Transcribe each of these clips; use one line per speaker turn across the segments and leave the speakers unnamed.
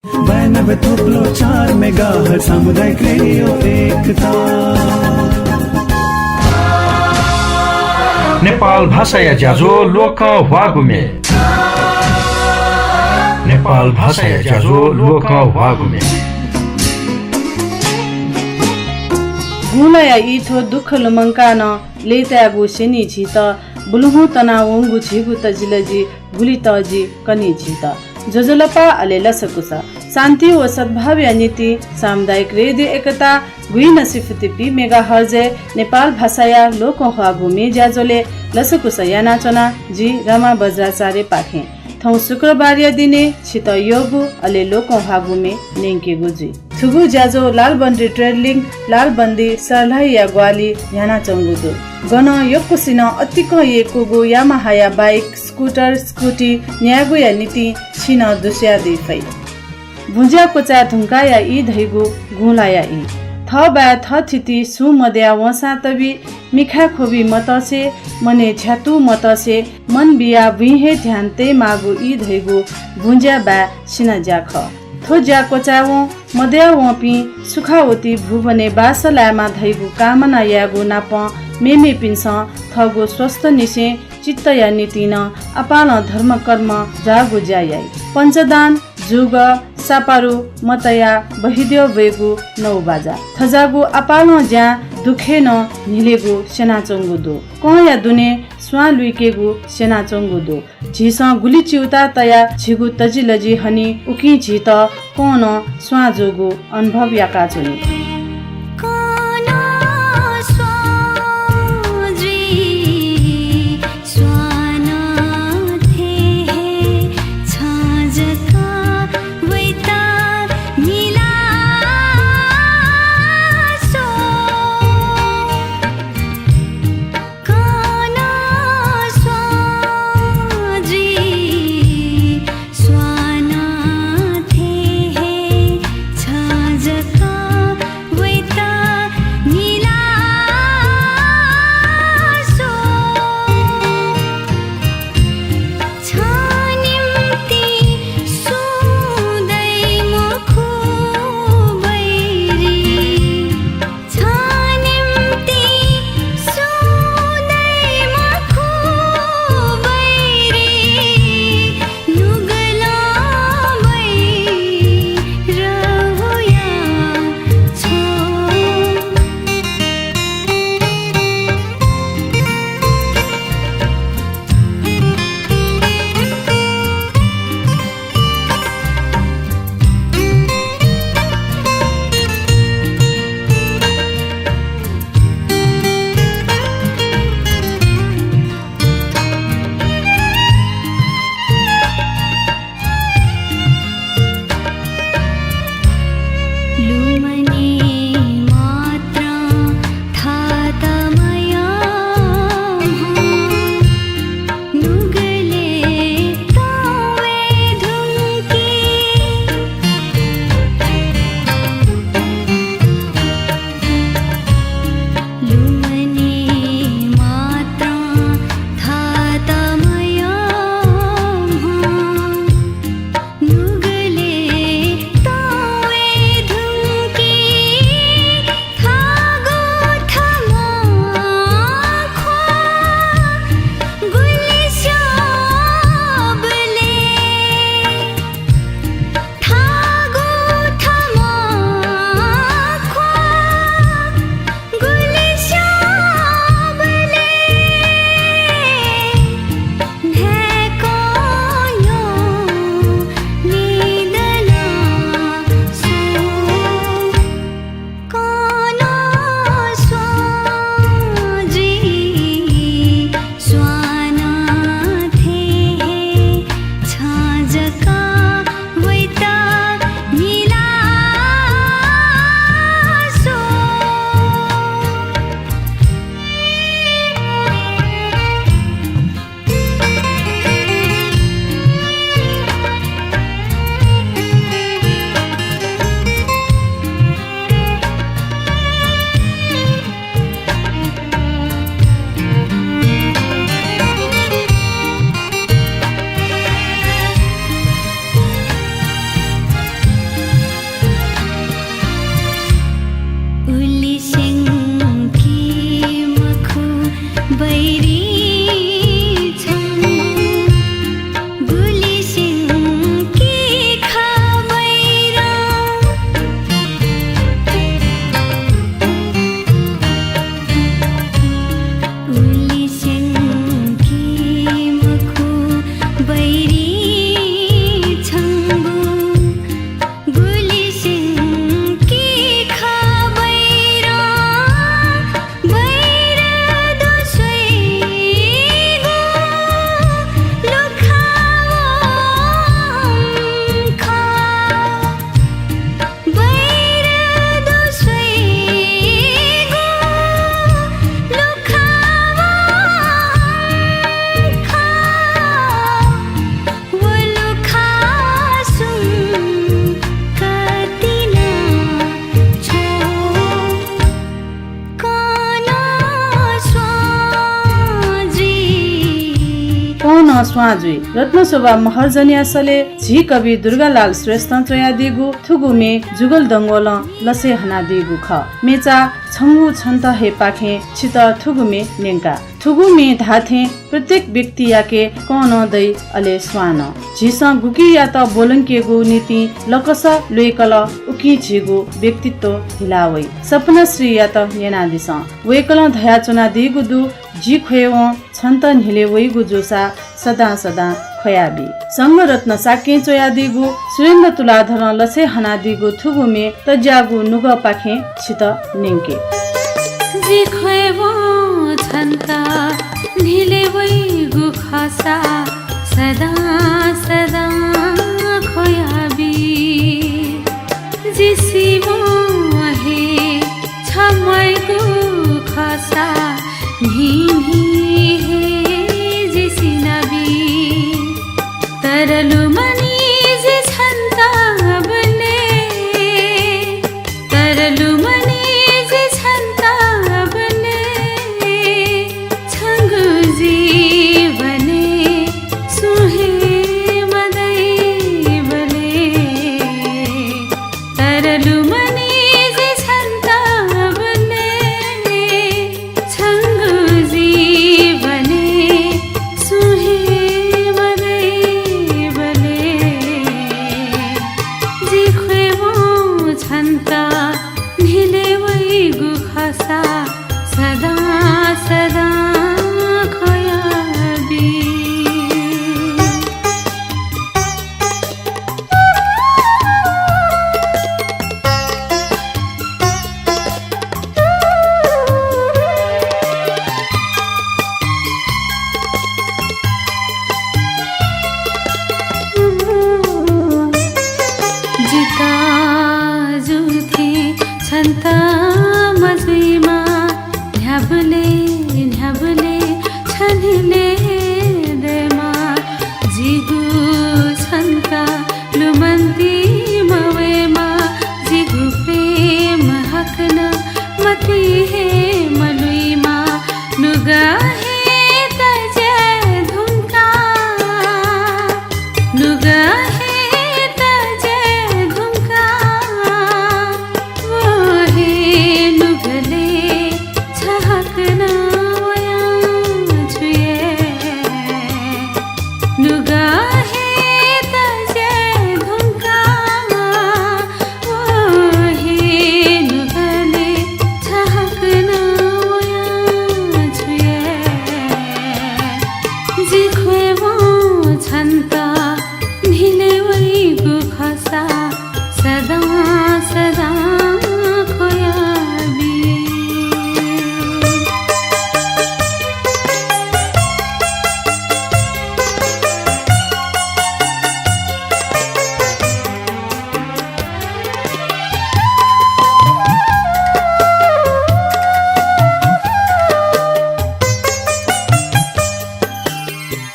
92 थोप्लो 4 megahertz सामुदायिक radio एकता।
नेपाल भाषा या ज्याझो लोक वागुमे। नेपाल भाषा या ज्याझो लोक वागुमे।
गुलया इथो दुख लुमंका न लेत्यागु सेनी छित बुलुहु तना वंगु छिगु तजिलजी गुली तजी कनी छित जोजलपा अले लसकुसा शान्ति व सद्भाव नीति सामुदायिक रेडियो एकता गुई नसिफति पी मेगाहर्ज नेपाल भाषाया लोक हुआगुमे ज्याजोले लसकुसा यानाचना जी रमा बज्राचार्य पाखे थौ शुक्रबार दिने छित योगु अले लोक हुआगुमे नेंके गुजी थुगु ज्याजो लालबन्दी ट्रेडलिङ लालबन्दी सरलाई या ग्वाली याना चंगुदो गन यकुसिन अतिक येकुगु यामाहाया बाइक स्कुटर स्कुटी न्यागु या नीति छिन दुस्या दिफै भुज्या कोचा धुंकाया ई धैगु गुलाया ई थ बा थ थिति सु मद्या वसा तबी मिखा खोबी मतसे मने छ्यातु मतसे मन बिया विहे ध्यान ते मागु ई धैगु भुज्या बा सिना ज्याख थो ज्या कोचावो मद्या वपी सुखावती भुवने बासलामा धैगु कामना यागु नाप मेमे पिन्स थगु स्वस्थ निसे चित्त या नीतिन अपाल धर्म कर्म जागु ज्यायाई पञ्चदान जुग सापारु मतया बहिद्यो वेगु नौ बाजा थजागु अपाल ज्या दुखे न निलेगु सेना चंगुदो कया दुने स्वा लुइकेगु सेना चंगुदो झिस गुली चिउता तया झिगु तजिलजी हनी उकी झित कोन स्वा जोगु अनुभव याका चुनी स्वाजुई रत्नशोभा महर्जन्यासले झी कवि दुर्गालाल श्रेष्ठ चोया दिगु थुगुमे जुगल दंगोल लसे हना दिगु ख मेचा छंगु छन्त हे पाखे छित थुगुमे नेंका थुगुमे धाथे प्रत्येक व्यक्ति याके कौन दै अले स्वान झिस गुकी या त बोलंकेगु नीति लकस लुइकल उकी झिगु व्यक्तित्व हिलावै सपना श्री या त नेनादिस वेकल धया चुना दिगु दु जी खोयव छन्त हिले वैगु जोसा सदा सदा खयाबी संग रत्न साके चोया दिगु सुरेन्द्र तुलाधर लसे हना दिगु थुगुमे तज्यागु नुग पाखे छित नेंके
जी खोयव छन्त हिले वैगु खसा सदा सदा खयाबी जिसिमो हे छमैगु खसा नीनी हे जिसिनबी तरलु मनी जे छन्ता बने तरलु मनी जे छन्ता बने छंगु जीवने सुहे मदै बले तरलु मनी जे छन्ता बने छंगु जीवने सुहे मदै बले जी खोयव छन्ता ढिले वैगु खसा सदा सदा खयाबी जिता जुथे छन्ता मजुइमा ढ्याबले ढ्याबले छनिले देमा जिगु छन्ता लुमन्ती मवेमा जिगु प्रेम हकन मती हे मलुइमा नुगा हे तजे धुमका नुगा हे तजे धुमका वो हे नुगले छहकना वया छुए नुगा हे तजे धुमका वो हे नुगले छहकना वया छुए जी खोयव छन्ता ढिले वैगु खसा सदा सदा खयाबी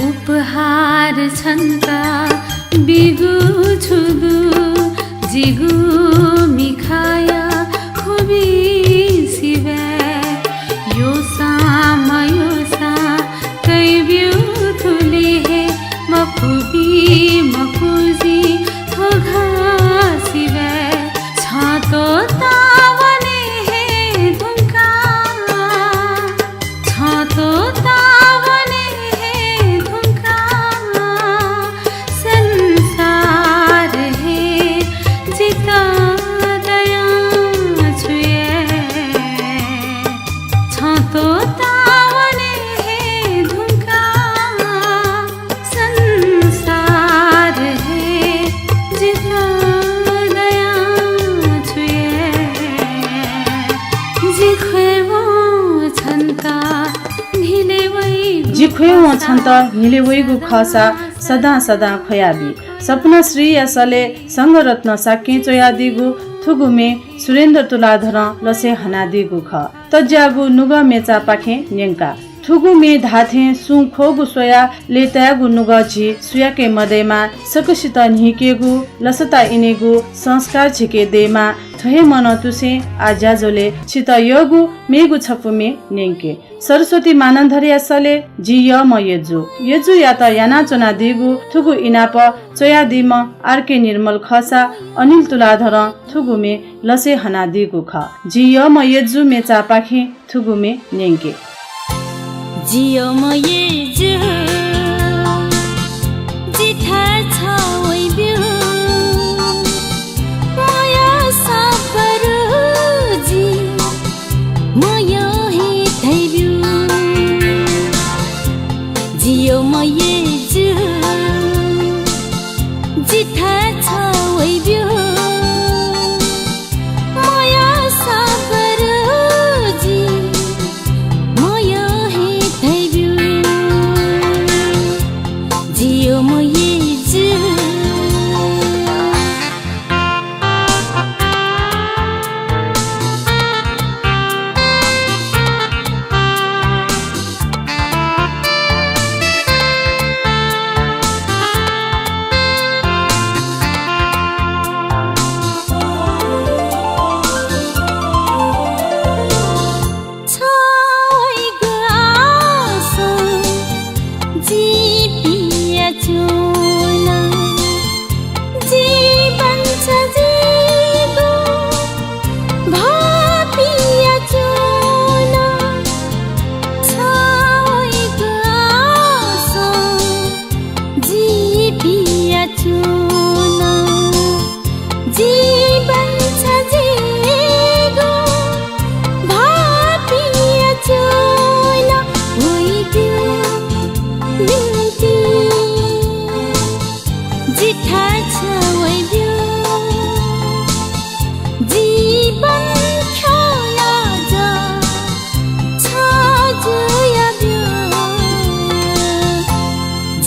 उपहार छन्ता बिगु छुदु जिगु मिखाया खुबी सिबे यो सा कैब्यु थुले हे मखुबी मखुजी थोघा सिबे छातो तावने हे धुमका छातो तावने हे धुमका संसार हे जिता दया छुए छातो तावने हे धुमका संसार हे जिता दया छुए जी खोयव छन्ता ढिले वैगु
जी खोयव छन्त हिले वैगु खसा सदा सदा खयाबी सपना श्री यसले संग रत्न साके चोया दिगु थुगुमे सुरेन्द्र तुलाधर लसे हना दिगु ख तज्यागु नुग मेचा पाखे नेंका थुगुमे धाथे सु खोगु सोया लेतागु नुग झी सुयाके मदैमा सकसित निकेगु लसता इनेगु संस्कार छिके देमा थहे मन तुसे आज्याजोले छित यगु मेगु छपुमे नेंके सरस्वती मानन्धर यासले जी य म येजु या त याना चोना दिगु थुगु इनाप चोया दिम आरके निर्मल खसा अनिल तुलाधर थुगुमे लसे हना दिगु ख जी य म येजु मे चापाखे थुगुमे नेंके
जी य म येजु जिथा छ वैब्यु माया सापरु जी माया हे थैब्यु जी य म येजु जिथा छ वैब्यु माया सापरु जी माया हे थैब्यु जी य म येजु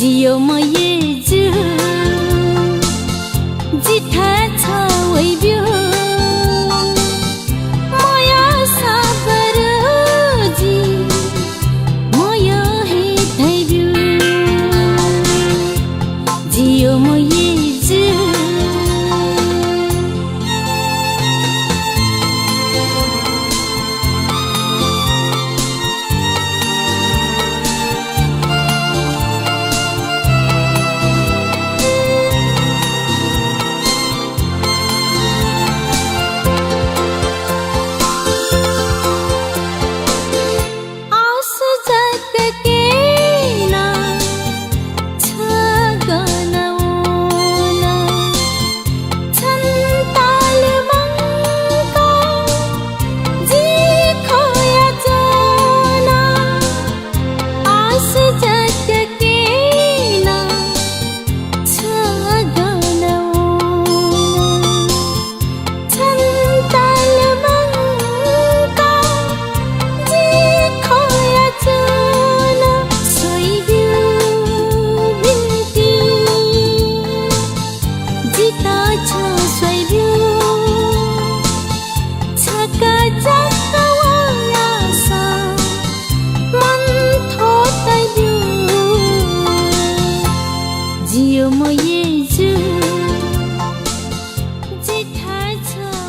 जियो म येजु जिथा छ वैब्यु माया सापरु जी माया हे थैब्यु जियो म येजु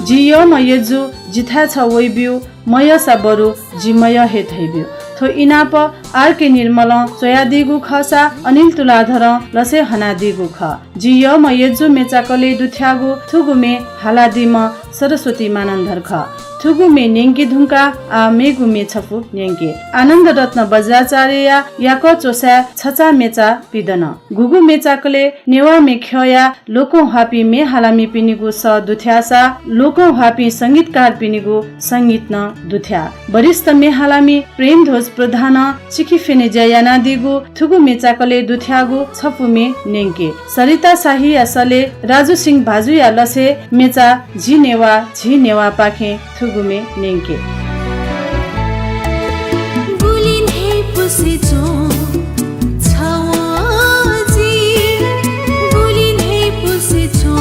जियो म येजु जिथा छ वैब्यु मय साबरु जिमय हे थैब्यु थो इनाप आरके निर्मल चोयादिगु खसा अनिल तुलाधर लसे हनादिगु ख जियो म येजु मेचाकले दुथ्यागु थुगुमे हालादिम सरस्वती मानन्धर ख थुगुमे नेंगे धुंका आ मेगुमे छफु नेंगे आनन्द रत्न बज्राचार्य याक चोसा छचा मेचा पिदन गुगु मेचाकले नेवा मेख्या लोको हापी मे हालामी पिनिगु स दुथ्यासा लोको हापी संगीतकार पिनिगु संगीत न दुथ्या वरिष्ठ मे हालामी प्रेम ध्वज प्रधान चिकी फेने जयाना दिगु थुगु मेचाकले दुथ्यागु छफुमे नेंगे सरिता शाही असले राजु सिंह भाजु या लसे मेचा झी नेवा पाखे थुगुमे नेंगे
बुलिन हे पुसे चो छवाजी बुलिन हे पुसे चो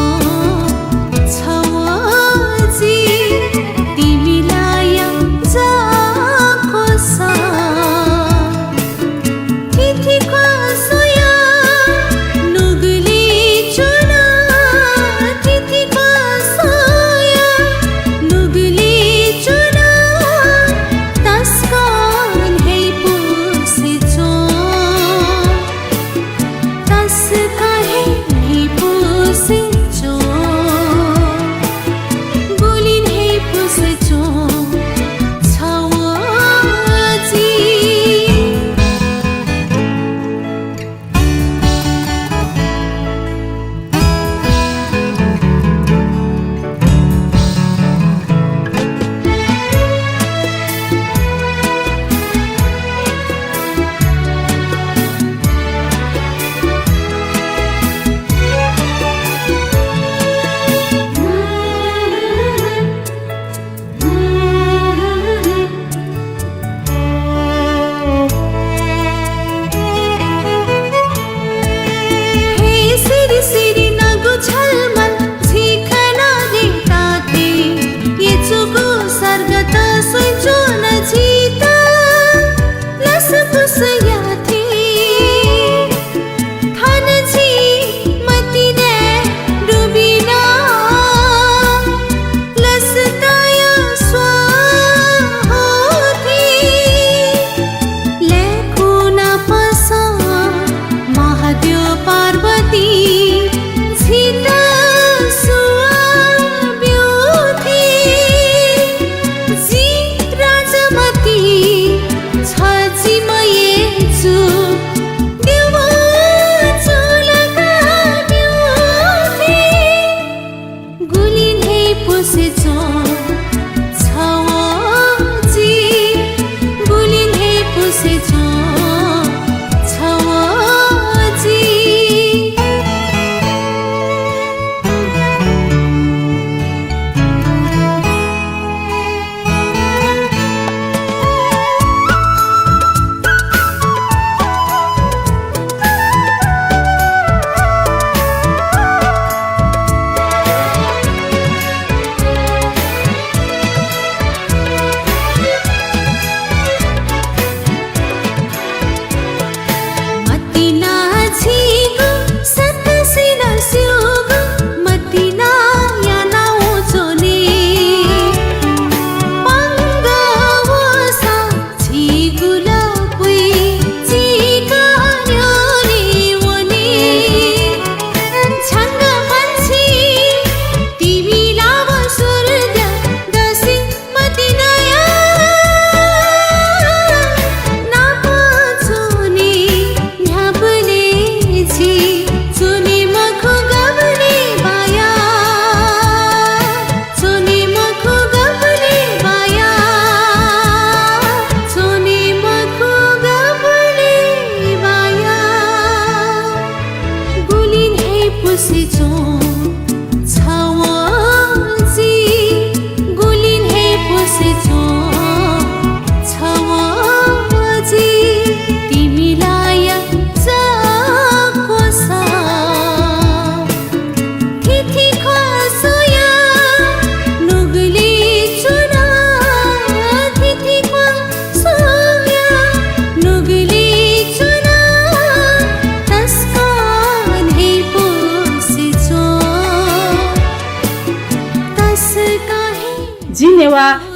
छवाजी तिमीलाई जाको सा तिथि कसया नुगली चुना तिथि कसया नुगली चुना पुसेचो छवजी गुलिने पुसेचो छवजी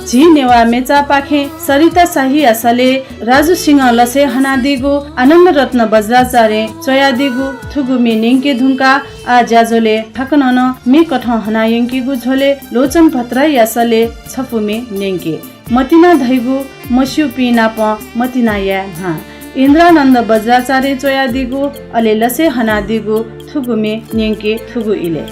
झिनेवा मेचा पाखे सरिता शाही असले राजु सिंह लसे हनादिगु आनन्द रत्न बज्राचार्य चयादिगु थुगुमी निंके धुंका आ ज्याजोले ठकनन मी कठ हनायंकीगु झोले लोचन भत्रा यासले छफुमे नेंके मतिना धैगु मस्यु पिनाप मतिना या हा इन्द्रानन्द बज्राचार्य चयादिगु अले लसे हनादिगु थुगुमे नेंके थुगु इले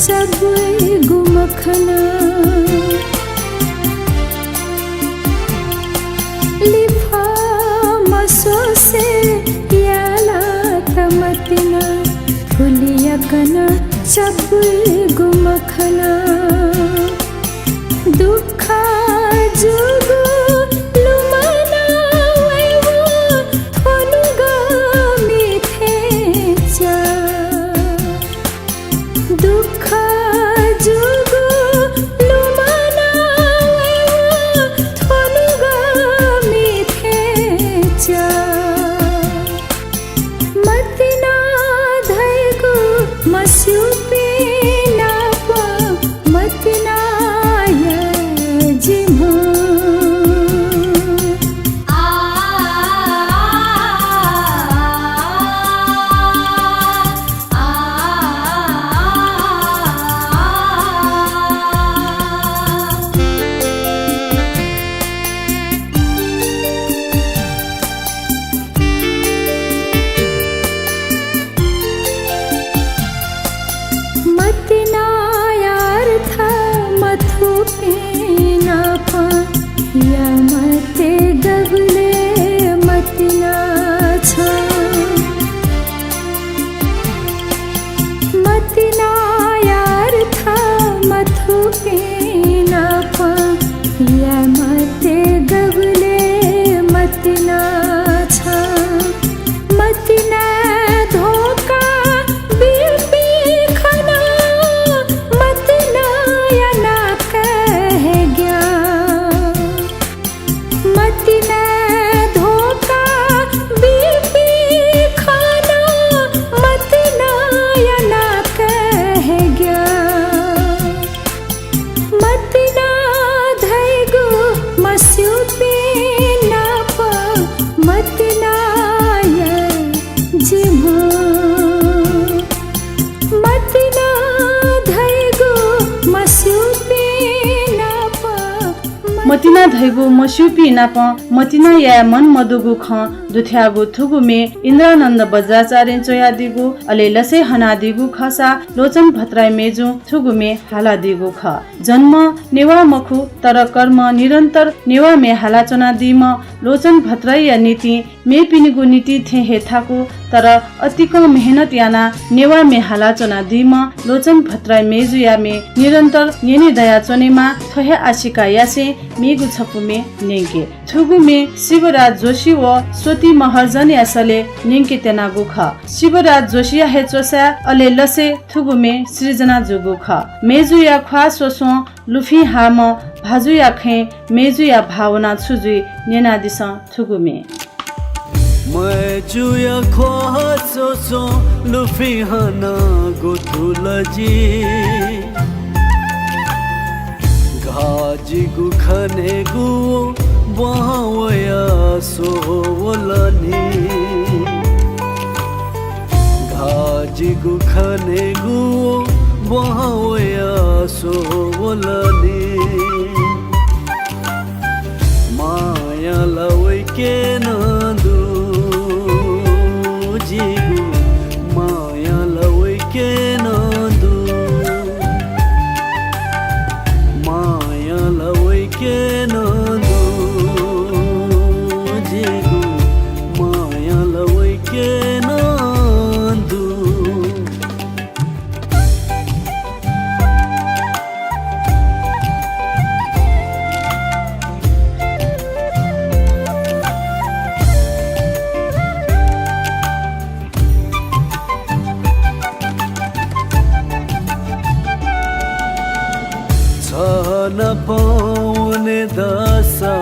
सबवे गुमखना लिफा मसो से याला तमतना फुलिया कना सबवे गुमखना दुखा जुगु लुमना वैवो थोनुगा मिथे चा दुखा जुगु लुमना वैवो थोनुगा मिथे चा मतिना धैगु मस्यु पिना प मतनाय जिम्हा मतना धैगो मस्युपे नाप
मतिना धैगो मस्युपी नाप मतिना या मन मदुगु ख दुथ्यागु थुगु मे इन्द्रानन्द बज्राचार्य चोयादिगु अले लसे हनादिगु खसा लोचन भत्राई मेजु थुगु मे हालादिगु ख जन्म नेवा मखु तर कर्म निरन्तर नेवा मे हालाचना दिम लोचन भत्राई या नीति मे पिनिगु नीति थे हेथाको तर अतिक मेहनत याना नेवा मे हालाचना दिम लोचन भत्राई मेजु या मे निरन्तर नेने दया चनेमा थहे आशिका यासे मेगु छपु मे नेके थुगु मे शिवराज जोशी व सोती महर्जन यासले नेके तेनागु ख शिवराज जोशी या हेचोसा अले लसे थुगु मे सृजना जुगु ख मेजु या ख्वा सोसो लुफी हाम भाजु या खे मेजु या भावना छुजुई नेनादिस थुगु मे
मेजु या ख्वा सोसो लुफी हाना गोथुलजी घाजी गुखने गु वया सोवलनी घाजी गुखने गु वया सोवलनी माया लवै के नदु जिगु माया लवै के नदु माया लवै के नदु जिगु माया लवै के नदु न पाउने दशा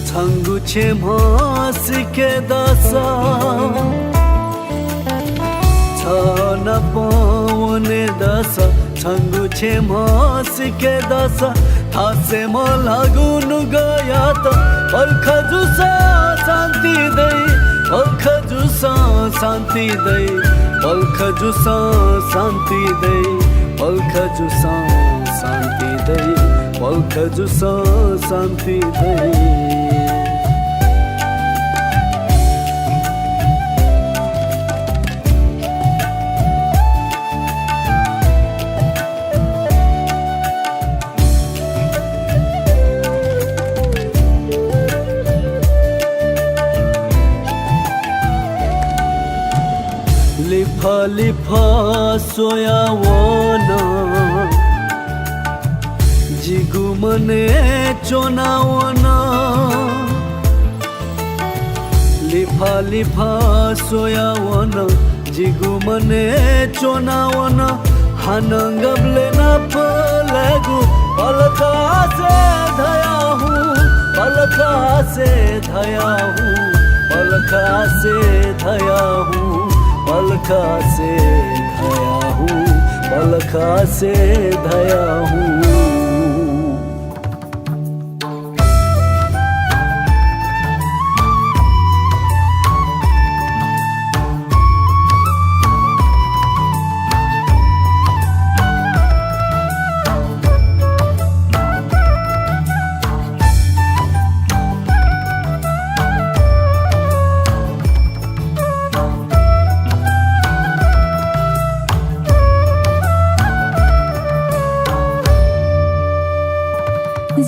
छङ्गु छे मासिके दशा न पाउने दशा छङ्गु छे मासिके दशा थासे म लागुनु गया त पल्ख जुसा शान्ति दै पल्ख जुसा शान्ति दै पल्ख जुसा शान्ति दै पल्ख जुसा शान्ति दै पल्ख जुसा शान्ति दै लिफा लिफा सोया वना जिगु मने चोना वना लिफा लिफा सोया वना जिगु मने चोना वना हनंगबले ना पलगु पलखा से धया हूँ पलखा से धया हूँ पलखा से धया हूँ पलखा से धया हूँ पलखा से धया हूँ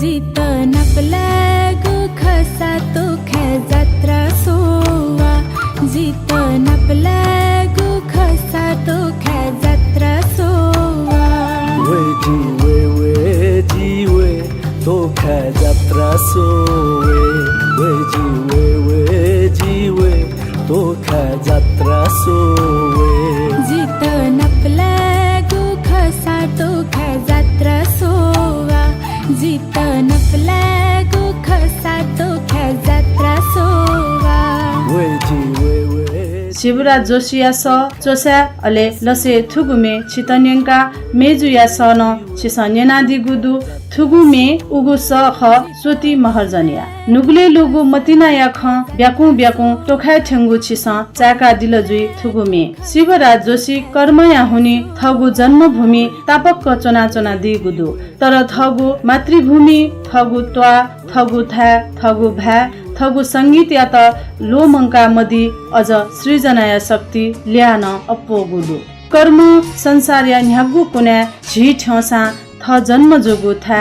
जित नपलागु खसा तो खे जात्रा सोवा जित नपलागु खसा तो खे जात्रा सोवा
वे जीवे तो खे जात्रा सोवे वे जीवे तो खे जात्रा सोवे
जित नपलागु खसा तो खे जात्रा सोवा जित नपलागु खसा तो खे जात्रा सोवा
वे जीवे
शिवराज जोशी या स चोसा अले लसे थुगुमे छितन्यंका मेजु या स न छिसन्यनादि गुदु थुगुमे उगु स ख सोती महर्जनिया नुगले लुगु मतिना या ख ब्याकु ब्याकु टोखाय ठेंगु छिस चाका दिलजुई थुगुमे शिवराज जोशी कर्मया हुनी थगु जन्मभूमि तापक चोना चोना दि गुदु तर थगु मातृभूमि थगु त्वा थगु था थगु भा थगु संगीत या त लोमंका मदी अझ सृजनाया शक्ति ल्यान अप्पो गुदु कर्म संसार या न्यागु कुना झी ठसा थ जन्म जोगु था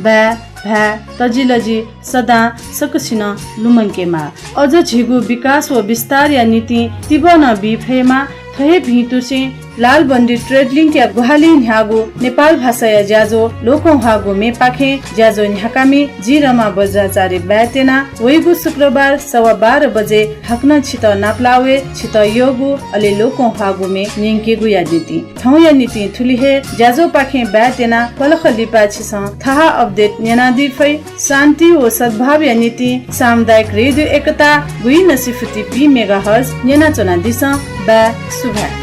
बा भा तजिलजी सदा सकसिन लुमंकेमा अझ झिगु विकास व विस्तार या नीति तिबन बिफेमा थहे भितुसे लाल बन्दी ट्रेड लिंक या गुहाली न्यागो नेपाल भाषा या ज्याजो लोकौ हागो मे पाखे ज्याजो न्याकामी जिरमा बजाचारे ब्यातेना वैगु शुक्रबार 12:15 बजे हक्न छित नाप्लावे छित योगु अले लोकौ हागो मे निंकेगु या नीति ठौ या नीति थुलिहे ज्याजो पाखे ब्यातेना पलख लिपा छिस थाहा अपडेट नेनादि फै शान्ति व सद्भाव या नीति सामुदायिक रेडियो एकता गुइ नसिफुति पी मेगाहर्ज नेना चोना दिस बा सुभा